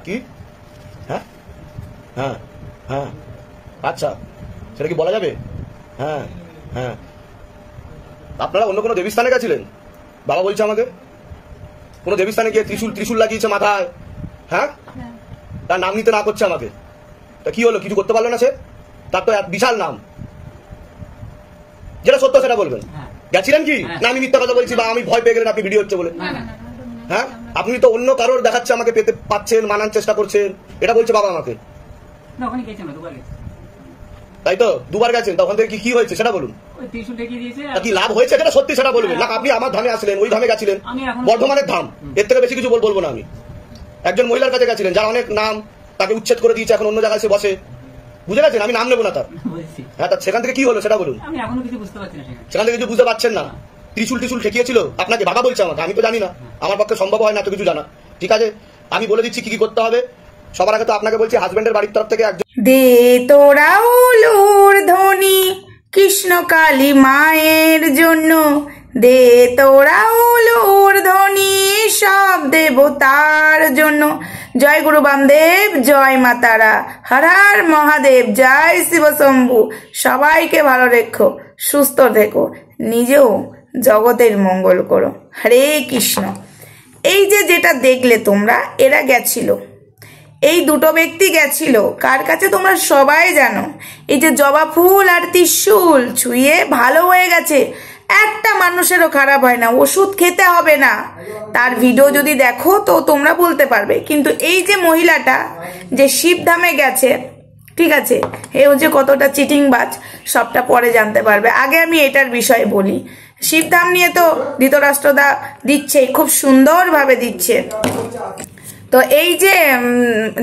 কি? হ্যাঁ হ্যাঁ হ্যাঁ, আচ্ছা, সেটা কি বলা যাবে? হ্যাঁ হ্যাঁ, আপনারা অন্য কোনো দেবীস্থানে গেছিলেন? বাবা বলছে আমাকে কোনো দেবীস্থানে গিয়ে ত্রিশূল লাগিয়েছে মাথায়। হ্যাঁ, তার নাম নিতে না করছে আমাকে, তা কি হলো? কিছু করতে পারলো না সে? তার তো বিশাল নাম। যেটা সত্য সেটা বলবেন। গেছিলেন কি না আমি মিথ্যা কথা বলছি, বা আমি ভয় পেয়ে গেলেন আপনি ভিডিও হচ্ছে বলে? হ্যাঁ, আপনি তো অন্য কারোর দেখাচ্ছে আমাকে পেতে পাচ্ছেন, মানার চেষ্টা করছেন, এটা বলছে বাবা আমাকে। তাই তো, দুবার গেছেন, তখন থেকে কি হয়েছে সেটা বলুন। কি লাভ হয়েছে যেটা সত্যি সেটা বলবেন। না আপনি আমার ধামে আসলেন, ওই ধামে গেছিলেন, বর্ধমানের ধাম, এর থেকে বেশি কিছু বলবো না আমি। একজন মহিলার কাছে গেছিলেন যার অনেক নাম, তাকে উচ্ছেদ করে দিয়েছে, এখন অন্য জায়গায় এসে বসে, বুঝে গেছেন? আমি নাম নেবো না তার। হ্যাঁ, সেখান থেকে কি হলো সেটা বলুন। সেখান থেকে কিছু বুঝতে পারছেন না? ত্রিশূল ঠেকিয়েছিল আপনাকে, বাবা বলছে আমাকে, আমি তো জানি না, আমার পক্ষে সম্ভব হয় না এত কিছু জানা। ঠিক আছে, আমি বলে দিচ্ছি কি কি করতে হবে। সবার আগে তো আপনাকে বলছি, হাজবেন্ডের বাড়ির তরফ থেকে একজন দে তোরা উলুর ধ্বনি কৃষ্ণ কালী মায়ের জন্য, দে তোরা উলুর ধ্বনি সব দেবতার জন্য। জয় গুরু বামদেব, জয় মা তারা, হর হর মহাদেব, জয় শিব শম্ভু। সবাইকে ভালো রেখো, সুস্থ থেকো, নিজেও জগতের মঙ্গল করো। হরে কৃষ্ণ। এই যে যেটা দেখলে তোমরা, এরা গেছিল, এই দুটো ব্যক্তি গেছিল কার কাছে তোমরা সবাই জানো। এই যে জবা ফুল আর ত্রিশূল ছুঁয়ে ভালো হয়ে গেছে, একটা মানুষেরও খারাপ হয় না, ওষুধ খেতে হবে না। তার ভিডিও যদি দেখো তো তোমরা বলতে পারবে। কিন্তু এই যে মহিলাটা যে শিবধামে গেছে, ঠিক আছে, এও যে কতটা চিটিংবাজ সবটা পরে জানতে পারবে। আগে আমি এটার বিষয়ে বলি। শিবধাম নিয়ে তো ধৃতরাষ্ট্রদা দিচ্ছে, খুব সুন্দরভাবে দিচ্ছে। তো এই যে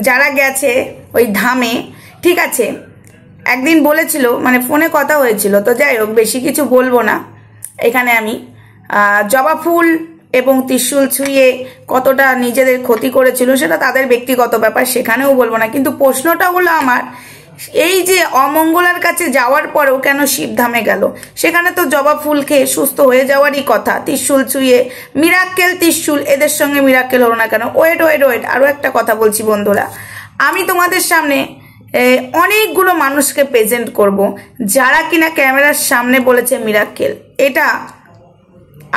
যারা গেছে ওই ধামে, ঠিক আছে, একদিন বলেছিল, মানে ফোনে কথা হয়েছিল, তো যাই হোক বেশি কিছু বলবো না এখানে আমি। জবা ফুল এবং ত্রিশূল ছুঁয়ে কতটা নিজেদের ক্ষতি করেছিল সেটা তাদের ব্যক্তিগত ব্যাপার, সেখানেও বলবো না। কিন্তু প্রশ্নটা হলো আমার, এই যে অমঙ্গলার কাছে যাওয়ার পরেও কেন শিবধামে গেল? সেখানে তো জবা ফুল খেয়ে সুস্থ হয়ে যাওয়ারই কথা। ত্রিশূল ছুঁয়ে মিরাক্কেল ত্রিশূল, এদের সঙ্গে মিরাক্কেল হলো না কেন? ওয়েট ওয়েট ওয়েট, আরো একটা কথা বলছি বন্ধুরা, আমি তোমাদের সামনে অনেকগুলো মানুষকে প্রেজেন্ট করব যারা কিনা ক্যামেরার সামনে বলেছে মিরাক্কেল। এটা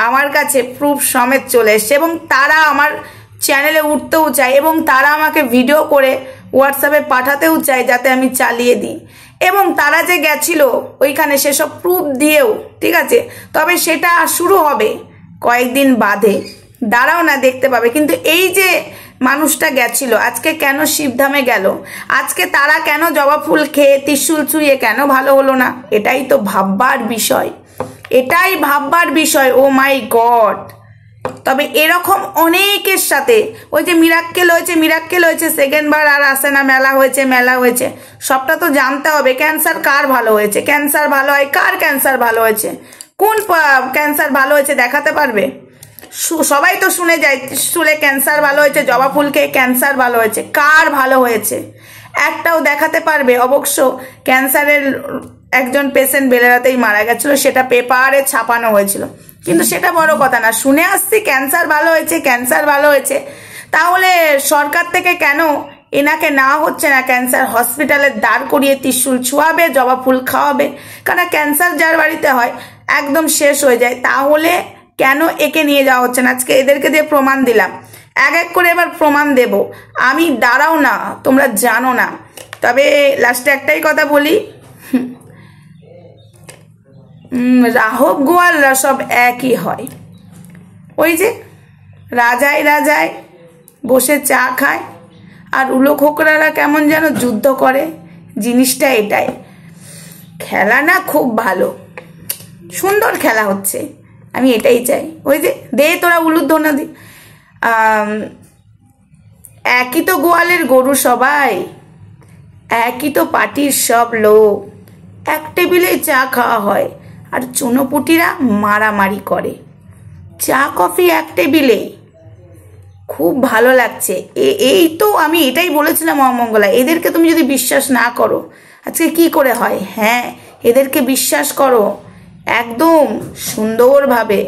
আমার কাছে প্রুফ সমেত চলে এসছে, এবং তারা আমার চ্যানেলে উঠতেও চায়, এবং তারা আমাকে ভিডিও করে হোয়াটসঅ্যাপে পাঠাতেও চায় যাতে আমি চালিয়ে দিই। এবং তারা যে গেছিল ওইখানে সেসব প্রুফ দিয়েও, ঠিক আছে, তবে সেটা শুরু হবে কয়েকদিন বাদে, দাঁড়াও না দেখতে পাবে। কিন্তু এই যে মানুষটা গেছিল, আজকে কেন শিবধামে গেল, আজকে তারা কেন জবা ফুল খেয়ে ত্রিশূল ছুঁয়ে কেন ভালো হলো না, এটাই তো ভাববার বিষয়, এটাই ভাববার বিষয়। ও মাই গড। তবে এরকম অনেকের সাথে, ওই যে মিরাক্কেল হয়েছে সেকেন্ডবার আর আসে না, মেলা হয়েছে, সবটা তো জানতে হবে। ক্যান্সার কার ভালো হয়েছে? ক্যান্সার ভালো হয় কার? ক্যান্সার ভালো হয়েছে কোন ক্যান্সার ভালো হয়েছে দেখাতে পারবে? সবাই তো শুনে যায় চুলে ক্যান্সার ভালো হয়েছে, জবা ফুলকে ক্যান্সার ভালো হয়েছে, কার ভালো হয়েছে একটাও দেখাতে পারবে? অবশ্য ক্যান্সারের একজন পেশেন্ট বেলেরাতেই মারা গেছিল, সেটা পেপারে ছাপানো হয়েছিল, কিন্তু সেটা বড় কথা না। শুনে আসছি ক্যান্সার ভালো হয়েছে, তাহলে সরকার থেকে কেন এনাকে না হচ্ছে না ক্যান্সার হসপিটালে দাঁড় করিয়ে ত্রিশূল ছোঁয়াবে, জবা ফুল খাওয়াবে? কারণ ক্যান্সার যার বাড়িতে হয় একদম শেষ হয়ে যায়, তাহলে কেন একে নিয়ে যাওয়া হচ্ছে না? আজকে এদেরকে দিয়ে প্রমাণ দিলাম, এক এক করে এবার প্রমাণ দেব আমি, দাঁড়াও না, তোমরা জানো না। তবে লাস্টে একটাই কথা বলি, রাহব গোয়ালরা সব একই হয়। ওই যে রাজায় বসে চা খায়, আর উলো খোকরারা কেমন যেন যুদ্ধ করে। জিনিসটা এটাই। খেলা না খুব ভালো, সুন্দর খেলা হচ্ছে, আমি এটাই চাই। ওই যে দে তোরা উলুধ্বনি দি, একই তো গোয়ালের গরু সবাই, একই তো পার্টির সব লোক, এক টেবিলে চা খাওয়া হয়, আর চুনোপুটিরা মারামারি করে। চা কফি এক টেবিলে, খুব ভালো লাগছে। এই তো আমি এটাই বলেছিলাম অমঙ্গলা, এদেরকে তুমি যদি বিশ্বাস না করো আজকে কি করে হয়? হ্যাঁ, এদেরকে বিশ্বাস করো, একদম সুন্দরভাবে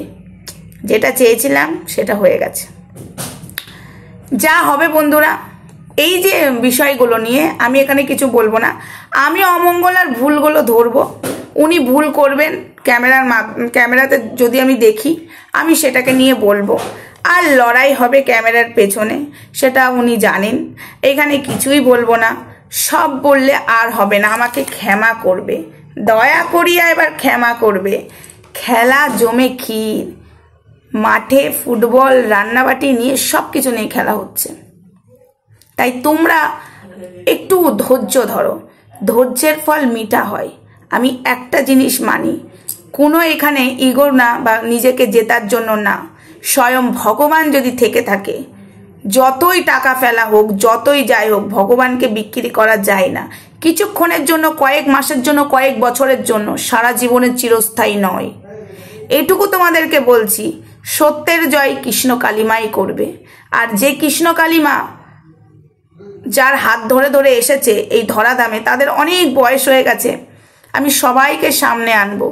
যেটা চেয়েছিলাম সেটা হয়ে গেছে। যা হবে বন্ধুরা এই যে বিষয়গুলো নিয়ে আমি এখানে কিছু বলবো না। আমি অমঙ্গল আর ভুলগুলো ধরবো, উনি ভুল করবেন ক্যামেরাতে যদি আমি দেখি, আমি সেটাকে নিয়ে বলবো। আর লড়াই হবে ক্যামেরার পেছনে, সেটা উনি জানেন। এখানে কিছুই বলবো না, সব বললে আর হবে না, আমাকে ক্ষমা করবে, দয়া করিয়া এবার ক্ষমা করবে। খেলা জমে ক্ষীর, মাঠে ফুটবল রান্নাবাটি নিয়ে সব কিছু নিয়ে খেলা হচ্ছে। তাই তোমরা একটু ধৈর্য ধরো, ধৈর্যের ফল মিঠা হয়। আমি একটা জিনিস মানি, কোনো এখানে ইগোর না বা নিজেকে জেতার জন্য না, স্বয়ং ভগবান যদি থেকে থাকে, যতই টাকা ফেলা হোক, যতই যাই হোক, ভগবানকে বিক্রি করা যায় না। কিছুক্ষণের জন্য, কয়েক মাসের জন্য, কয়েক বছরের জন্য, সারা জীবনের চিরস্থায়ী নয়। এইটুকু তোমাদেরকে বলছি, সত্যের জয় কৃষ্ণ কালিমাই করবে। আর যে কৃষ্ণ কালিমা যার হাত ধরে ধরে এসেছে এই ধরাধামে, তাদের অনেক বয়স হয়ে গেছে। আমি সবাইকে সামনে আনবো,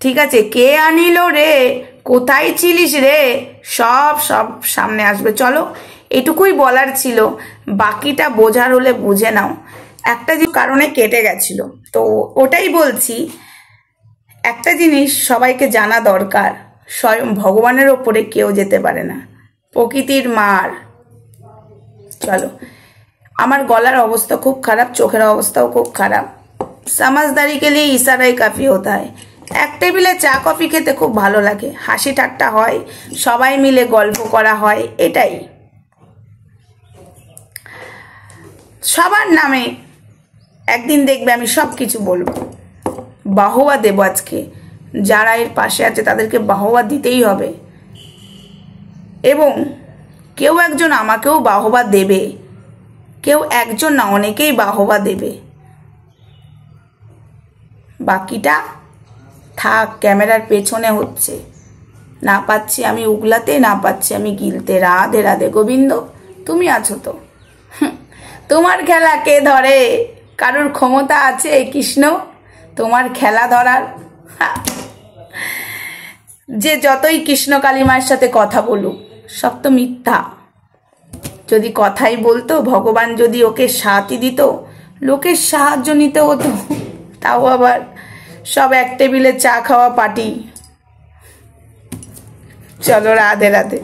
ঠিক আছে? কে আনিল রে, কোথায় ছিলিস রে, সব সামনে আসবে। চলো, এটুকুই বলার ছিল, বাকিটা বোঝার হলে বুঝে নাও। একটা যে কারণে কেটে গেছিল, তো ওটাই বলছি। একটা জিনিস সবাইকে জানা দরকার, স্বয়ং ভগবানের ওপরে কেউ যেতে পারে না, প্রকৃতির মার। চলো, আমার গলার অবস্থা খুব খারাপ, চোখের অবস্থাও খুব খারাপ। সমাজদারি কে লিয়ে ইশারাই কাফি হতা হয়। এক টেবিলে চা কফি খেতে খুব ভালো লাগে, হাসি ঠাট্টা হয়, সবাই মিলে গল্প করা হয়, এটাই। সবার নামে একদিন দেখবে আমি সব কিছু বলবো, বাহবা দেব। আজকে যারা এর পাশে আছে তাদেরকে বাহবা দিতেই হবে, এবং কেউ একজন আমাকেও বাহবা দেবে, কেউ একজন না, অনেকেই বাহবা দেবে। বাকিটা থাক ক্যামেরার পেছনে হচ্ছে। না পাচ্ছি আমি উগলাতে, না পাচ্ছি আমি গিলতে। রাধে রাধে গোবিন্দ, তুমি আছো তো। তোমার খেলা কে ধরে? কারোর ক্ষমতা আছে কৃষ্ণ তোমার খেলা ধরার? যে যতই কৃষ্ণ কালিমার সাথে কথা বলুক, সব তো মিথ্যা। যদি কথাই বলতো, ভগবান যদি ওকে সাথই দিত, লোকের সাহায্য নিতে হতো, তাও আবার সব এক টেবিলে চা খাওয়া পার্টি। চলো, রাধে রাধে।